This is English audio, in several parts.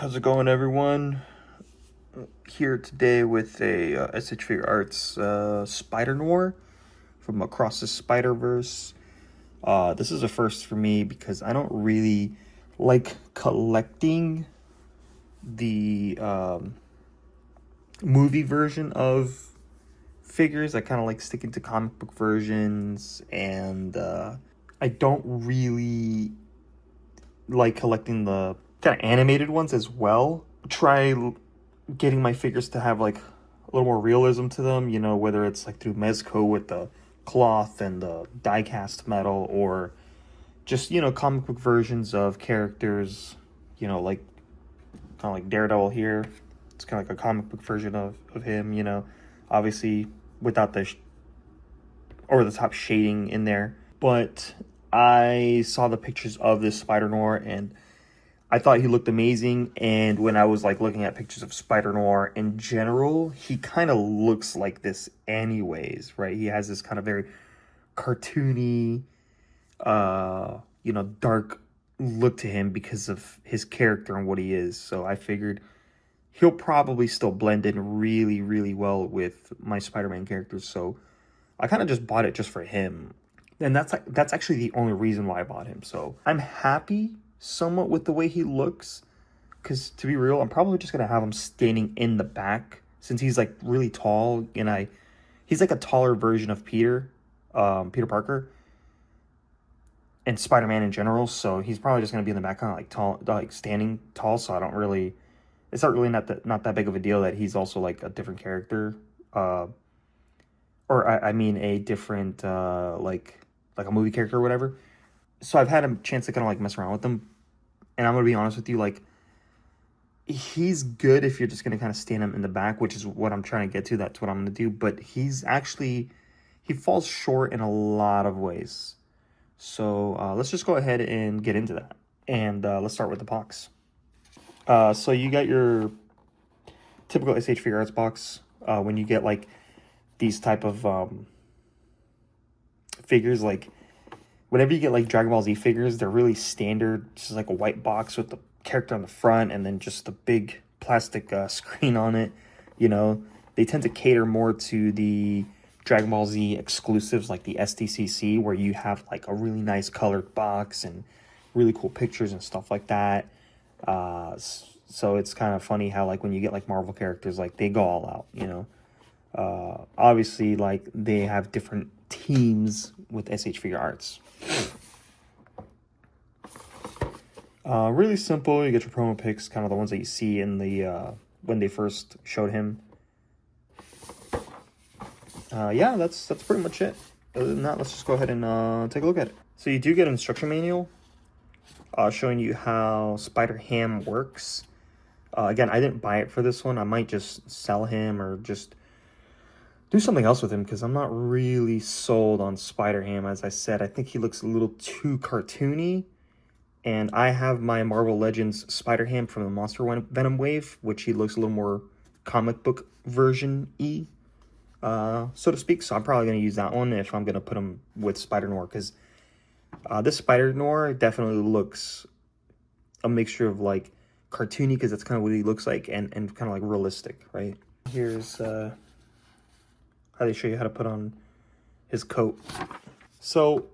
How's it going, everyone? Here today with a S.H.Figuarts Spider Noir from Across the Spider-Verse. This is a first for me because I don't really like collecting the movie version of figures. I kind of like sticking to comic book versions, and I don't really like collecting the kind of animated ones as well. Try getting my figures to have like a little more realism to them, you know, whether it's like through Mezco with the cloth and the die cast metal, or just, you know, comic book versions of characters, you know, like kind of like Daredevil here. It's kind of like a comic book version of him, you know, obviously without the over the top shading in there. But I saw the pictures of this Spider Noir and I thought he looked amazing. And when I was like looking at pictures of Spider Noir in general, he kind of looks like this anyways, right? He has this kind of very cartoony, you know, dark look to him because of his character and what he is. So I figured he'll probably still blend in really, really well with my Spider-Man characters. So I kind of just bought it just for him. And that's actually the only reason why I bought him. So I'm happy somewhat with the way he looks, because to be real, I'm probably just gonna have him standing in the back since he's like really tall, and he's like a taller version of Peter Parker and Spider-Man in general. So he's probably just gonna be in the back, kind of like tall, like standing tall. So I don't really, it's not really not that big of a deal that he's also like a different character, or I mean a different like a movie character or whatever. So I've had a chance to kind of like mess around with them, and I'm gonna be honest with you, like he's good if you're just gonna kind of stand him in the back, which is what I'm trying to get to. That's what I'm gonna do. But he falls short in a lot of ways. So let's just go ahead and get into that, and let's start with the box. So you got your typical S.H.Figuarts box. When you get like these type of figures, like whenever you get like Dragon Ball Z figures, they're really standard, just like a white box with the character on the front and then just the big plastic screen on it. You know, they tend to cater more to the Dragon Ball Z exclusives like the SDCC, where you have like a really nice colored box and really cool pictures and stuff like that. So it's kind of funny how like when you get like Marvel characters, like they go all out, you know. Obviously, like they have different teams with S.H.Figuarts. Really simple. You get your promo pics, kind of the ones that you see in the when they first showed him. Yeah, that's pretty much it. Other than that, let's just go ahead and take a look at it. So you do get an instruction manual showing you how Spider-Ham works. Again, I didn't buy it for this one. I might just sell him or just do something else with him, because I'm not really sold on Spider-Ham. As I said, I think he looks a little too cartoony. And I have my Marvel Legends Spider-Ham from the Monster Venom wave, which he looks a little more comic book version-y, so to speak. So I'm probably going to use that one if I'm going to put him with Spider-Noir, because this Spider-Noir definitely looks a mixture of like cartoony, because that's kind of what he looks like, and kind of like realistic, right? Here's how they show you how to put on his coat. So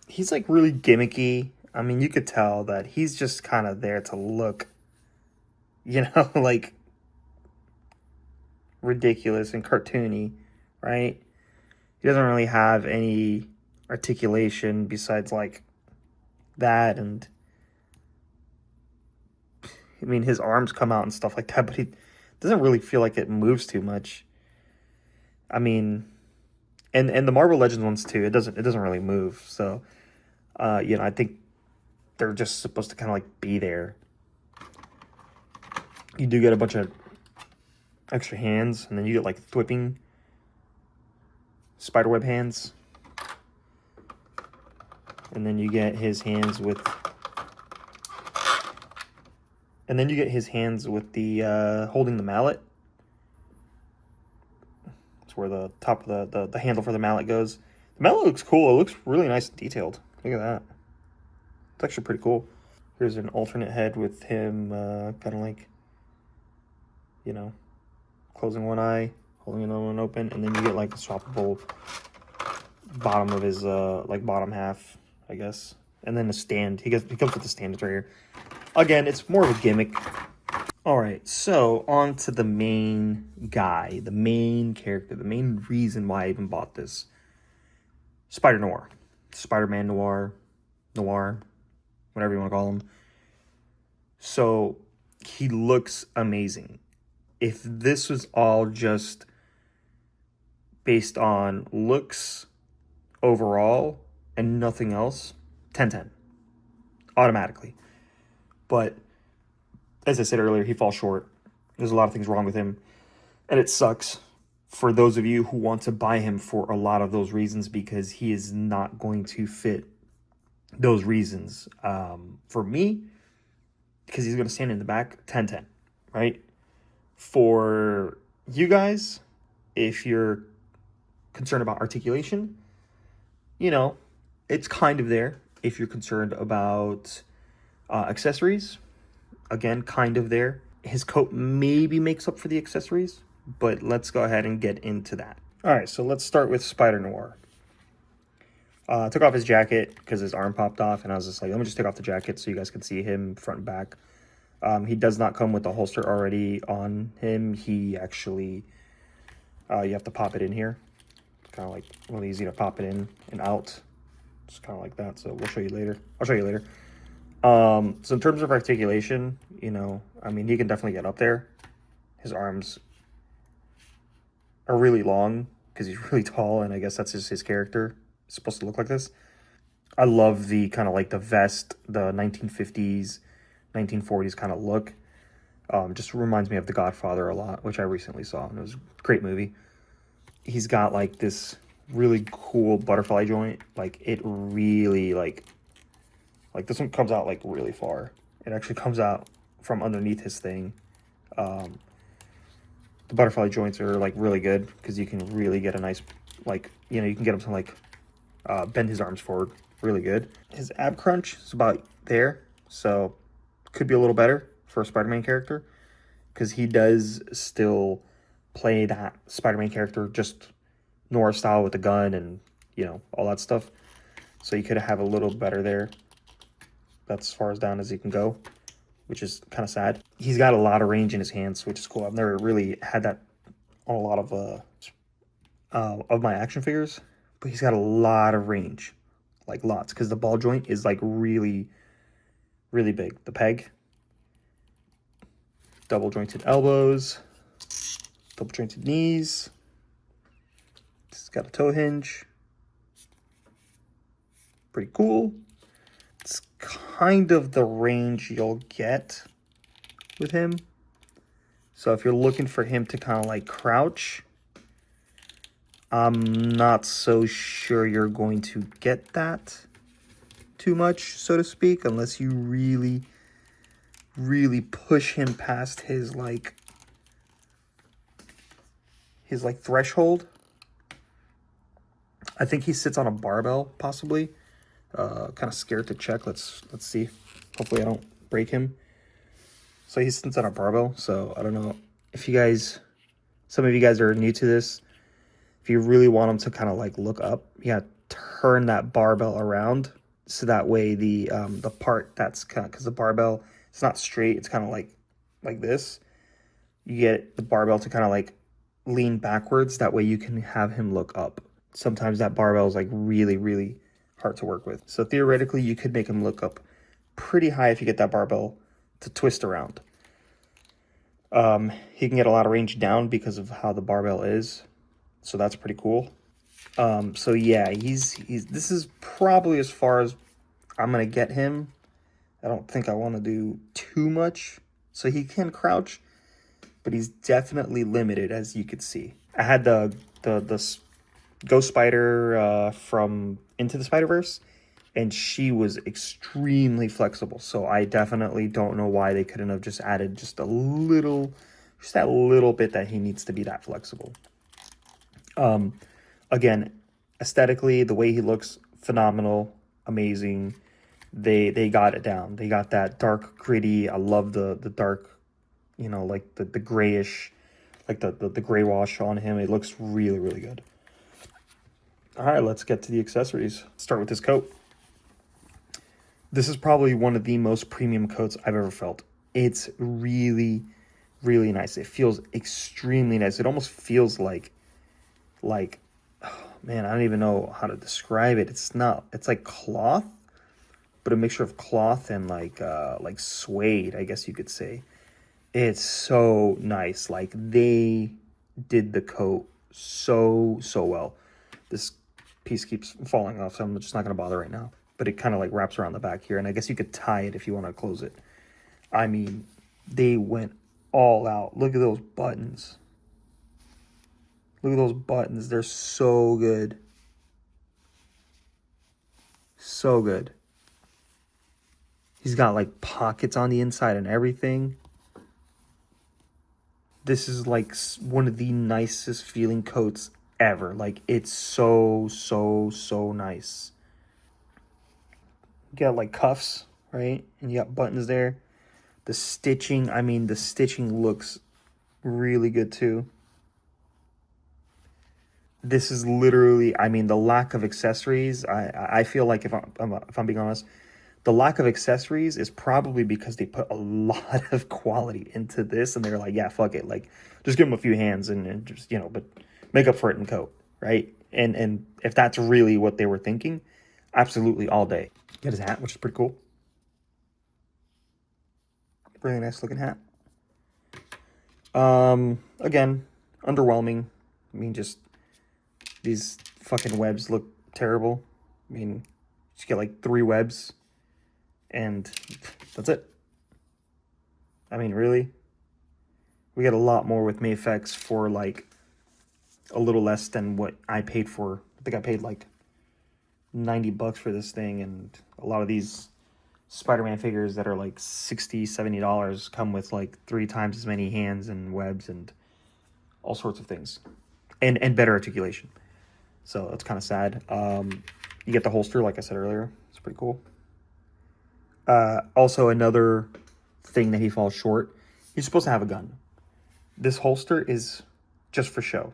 he's like really gimmicky. I mean, you could tell that he's just kind of there to look, you know, like ridiculous and cartoony, right? He doesn't really have any articulation besides like that, and I mean, his arms come out and stuff like that, but he doesn't really feel like it moves too much. I mean, and the Marvel Legends ones too, it doesn't really move. So, you know, I think they're just supposed to kind of like be there. You do get a bunch of extra hands, and then you get like thwipping spiderweb hands. And then you get his hands with the holding the mallet. It's where the top of the handle for the mallet goes. The mallet looks cool. It looks really nice and detailed. Look at that. It's actually pretty cool. Here's an alternate head with him kind of like, you know, closing one eye, holding another one open, and then you get like a swappable bottom of his like bottom half, I guess, and then a stand. He comes with a stand. It's right here. Again, it's more of a gimmick. All right, so on to the main guy, the main character, the main reason why I even bought this. Noir, Spider-Man Noir, whatever you want to call him. So he looks amazing. If this was all just based on looks overall and nothing else, 10/10 automatically. But as I said earlier, he falls short. There's a lot of things wrong with him, and it sucks for those of you who want to buy him for a lot of those reasons, because he is not going to fit those reasons. For me, because he's going to stand in the back, 10/10, right? For you guys, if you're concerned about articulation, you know, it's kind of there. If you're concerned about accessories, again, kind of there. His coat maybe makes up for the accessories, but let's go ahead and get into that. All right, so let's start with Spider Noir. Took off his jacket because his arm popped off, and I was just like, let me just take off the jacket so you guys can see him front and back. He does not come with a holster already on him. He actually, you have to pop it in here. Kind of like really easy to pop it in and out. Just kind of like that, so we'll show you later. I'll show you later. So in terms of articulation, you know, I mean, he can definitely get up there. His arms are really long because he's really tall, and I guess that's just his character. It's supposed to look like this. I love the kind of like the vest, the 1950s, 1940s kind of look. Just reminds me of The Godfather a lot, which I recently saw, and it was a great movie. He's got like this really cool butterfly joint. Like it really like this one comes out like really far. It actually comes out from underneath his thing. The butterfly joints are like really good because you can really get a nice, like, you know, you can get him to like bend his arms forward really good. His ab crunch is about there, so could be a little better for a Spider-Man character because he does still play that Spider-Man character just Noir style with the gun and, you know, all that stuff. So you could have a little better there. That's as far as down as he can go, which is kind of sad. He's got a lot of range in his hands, which is cool. I've never really had that on a lot of my action figures, but he's got a lot of range, like lots, because the ball joint is like really, really big. The peg, double jointed elbows, double jointed knees. It's got a toe hinge. Pretty cool. It's kind of the range you'll get with him. So if you're looking for him to kind of like crouch, I'm not so sure you're going to get that too much, so to speak, unless you really, really push him past his like threshold. I think he sits on a barbell, possibly. Kind of scared to check. Let's see. Hopefully I don't break him. So he sits on a barbell. So I don't know if you guys, some of you guys are new to this. If you really want him to kind of like look up, you gotta turn that barbell around so that way the part that's kind of, because the barbell, it's not straight. It's kind of like this. You get the barbell to kind of like lean backwards. That way you can have him look up. Sometimes that barbell is like really, really hard to work with. So theoretically, you could make him look up pretty high if you get that barbell to twist around. He can get a lot of range down because of how the barbell is. So that's pretty cool. So yeah, he's this is probably as far as I'm going to get him. I don't think I want to do too much. So he can crouch, but he's definitely limited, as you could see. I had the Ghost Spider from Into the Spider-Verse, and she was extremely flexible. So I definitely don't know why they couldn't have just added just that little bit that he needs to be that flexible. Again, aesthetically, the way he looks, phenomenal, amazing, they got it down. They got that dark, gritty. I love the dark, you know, like the grayish, like the gray wash on him. It looks really, really good. All right, let's get to the accessories. Start with this coat. This is probably one of the most premium coats I've ever felt. It's really, really nice. It feels extremely nice. It almost feels like, oh, man, I don't even know how to describe it. It's like cloth, but a mixture of cloth and like suede, I guess you could say. It's so nice. Like, they did the coat so well. This piece keeps falling off, so I'm just not going to bother right now. But it kind of like wraps around the back here, and I guess you could tie it if you want to close it. I mean, they went all out. Look at those buttons. Look at those buttons. They're so good. So good. He's got like pockets on the inside and everything. This is like one of the nicest feeling coats ever. Like, it's so nice. You got like cuffs, right? And you got buttons there. The stitching, I mean, the stitching looks really good too. This is literally, I mean, the lack of accessories. I feel like, if I'm being honest, the lack of accessories is probably because they put a lot of quality into this, and they're like, yeah, fuck it, like, just give them a few hands and just, you know, but make up for it in coat, right? And if that's really what they were thinking, absolutely all day. Get his hat, which is pretty cool. Really nice looking hat. Again, underwhelming. I mean, just these fucking webs look terrible. I mean, just get like 3 webs, and that's it. I mean, really? We get a lot more with Mafex for like a little less than what I paid for. I think I paid like $90 for this thing, and a lot of these Spider-Man figures that are like $60, $70 come with like 3 times as many hands and webs and all sorts of things, and better articulation. So that's kind of sad. You get the holster, like I said earlier. It's pretty cool. Also, another thing that he falls short, he's supposed to have a gun. This holster is just for show,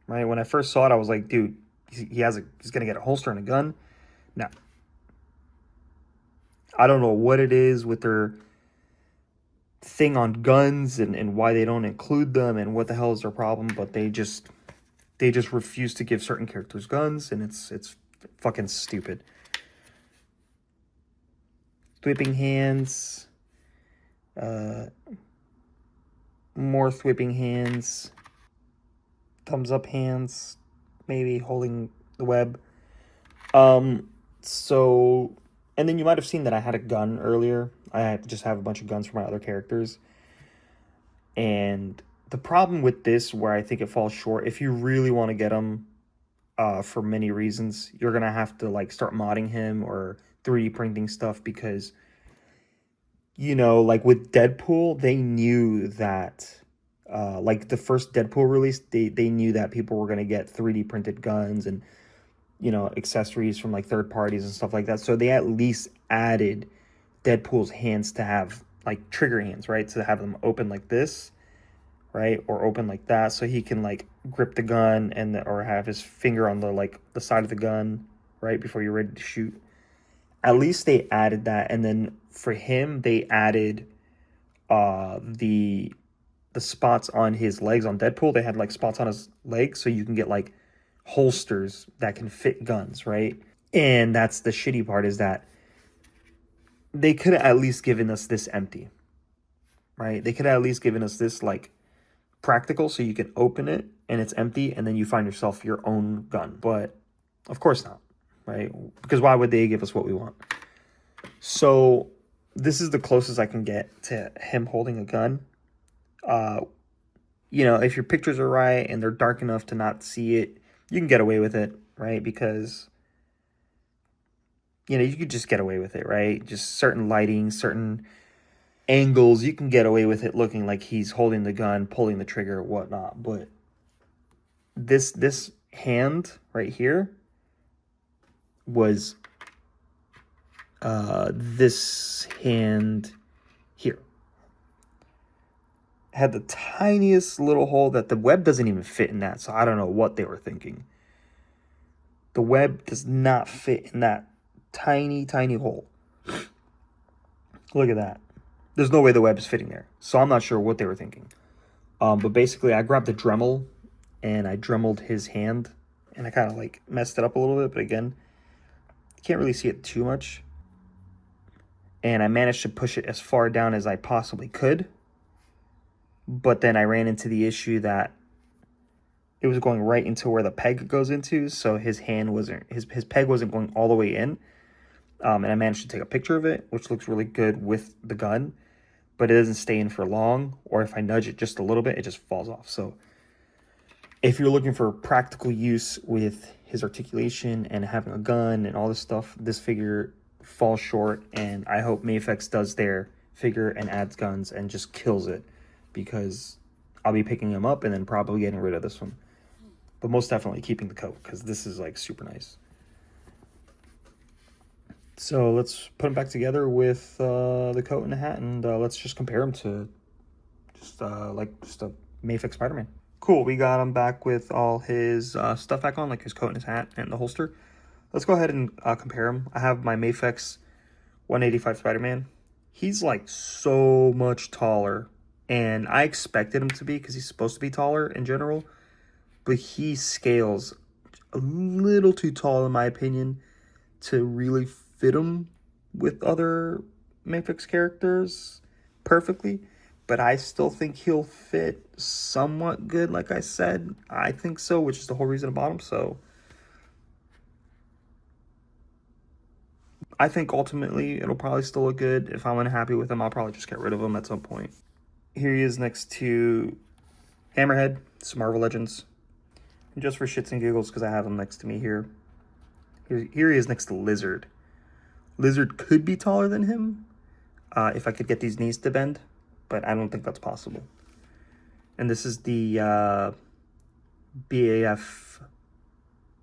right? When I first saw it, I was like, dude, he's gonna get a holster and a gun. No. I don't know what it is with their thing on guns and why they don't include them and what the hell is their problem, but they just refuse to give certain characters guns, and it's fucking stupid. Thwipping hands. More thwipping hands. Thumbs up hands. Maybe holding the web. So, and then you might have seen that I had a gun earlier. I just have a bunch of guns for my other characters. And the problem with this, where I think it falls short, if you really want to get him for many reasons, you're going to have to like start modding him or 3D printing stuff, because, you know, like with Deadpool, they knew that, like the first Deadpool release, they knew that people were going to get 3D printed guns and, you know, accessories from like third parties and stuff like that. So they at least added Deadpool's hands to have like trigger hands, right? To have them open like this, right? Or open like that, so he can like grip the gun or have his finger on the like the side of the gun, right, before you're ready to shoot. At least they added that. And then for him, they added the spots on his legs. On Deadpool, they had like spots on his legs, so you can get like holsters that can fit guns, right? And that's the shitty part, is that they could have at least given us this empty, right? They could have at least given us this like practical, so you can open it and it's empty, and then you find yourself your own gun. But of course not, right? Because why would they give us what we want? So this is the closest I can get to him holding a gun. You know, if your pictures are right and they're dark enough to not see it, you can get away with it, right? Because, you know, you could just get away with it, right? Just certain lighting, certain angles, you can get away with it looking like he's holding the gun, pulling the trigger, whatnot. But this hand right here was this hand here had the tiniest little hole that the web doesn't even fit in that, so I don't know what they were thinking. The web does not fit in that tiny, tiny hole. Look at that. There's no way the web is fitting there, so I'm not sure what they were thinking. But basically, I grabbed the Dremel, and I dremeled his hand, and I kind of like messed it up a little bit, but again, you can't really see it too much. And I managed to push it as far down as I possibly could. But then I ran into the issue that it was going right into where the peg goes into, so his hand wasn't, his peg wasn't going all the way in. And I managed to take a picture of it, which looks really good with the gun, but it doesn't stay in for long, or if I nudge it just a little bit, it just falls off. So if you're looking for practical use with his articulation and having a gun and all this stuff, this figure falls short, and I hope Mafex does their figure and adds guns and just kills it, because I'll be picking him up and then probably getting rid of this one. But most definitely keeping the coat, because this is like super nice. So let's put them back together with the coat and the hat, and let's just compare them to just a Mafex Spider-Man. Cool, we got him back with all his stuff back on, like his coat and his hat and the holster. Let's go ahead and compare him. I have my Mafex 185 Spider-Man. He's like so much taller, and I expected him to be because he's supposed to be taller in general, but he scales a little too tall in my opinion to really fit him with other Mafex characters perfectly. But I still think he'll fit somewhat good, like I said. I think so, which is the whole reason I bought him. So I think ultimately it'll probably still look good. If I'm unhappy with him, I'll probably just get rid of him at some point. Here he is next to Hammerhead, some Marvel Legends. And just for shits and giggles, because I have him next to me here. Here he is next to Lizard. Lizard could be taller than him if I could get these knees to bend, but I don't think that's possible. And this is the BAF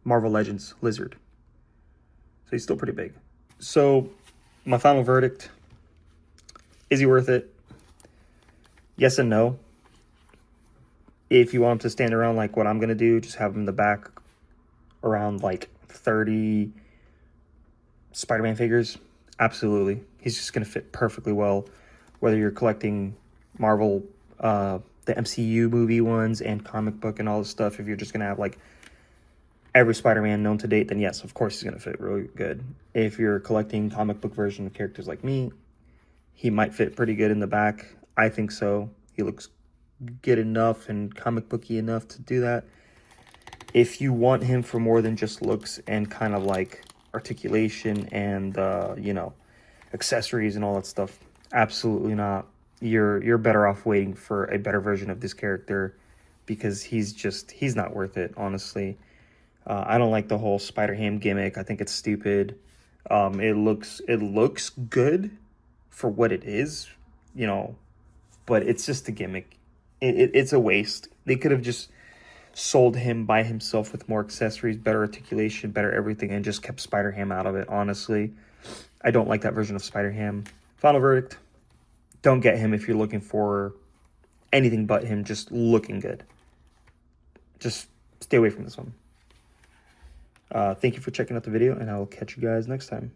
Marvel Legends Lizard. So he's still pretty big. So my final verdict, is he worth it? Yes and no. If you want him to stand around like what I'm going to do, just have him in the back around like 30 Spider-Man figures, absolutely. He's just going to fit perfectly well, whether you're collecting Marvel, the MCU movie ones and comic book and all this stuff. If you're just going to have like every Spider-Man known to date, then yes, of course he's going to fit really good. If you're collecting comic book version of characters like me, he might fit pretty good in the back. I think so. He looks good enough and comic booky enough to do that. If you want him for more than just looks and kind of like articulation and you know, accessories and all that stuff, absolutely not. You're better off waiting for a better version of this character, because he's not worth it, honestly. I don't like the whole Spider-Ham gimmick. I think it's stupid. It looks good for what it is, you know, but it's just a gimmick. It's a waste. They could have just sold him by himself with more accessories, better articulation, better everything, and just kept Spider-Ham out of it, honestly. I don't like that version of Spider-Ham. Final verdict, don't get him if you're looking for anything but him just looking good. Just stay away from this one. Thank you for checking out the video, and I will catch you guys next time.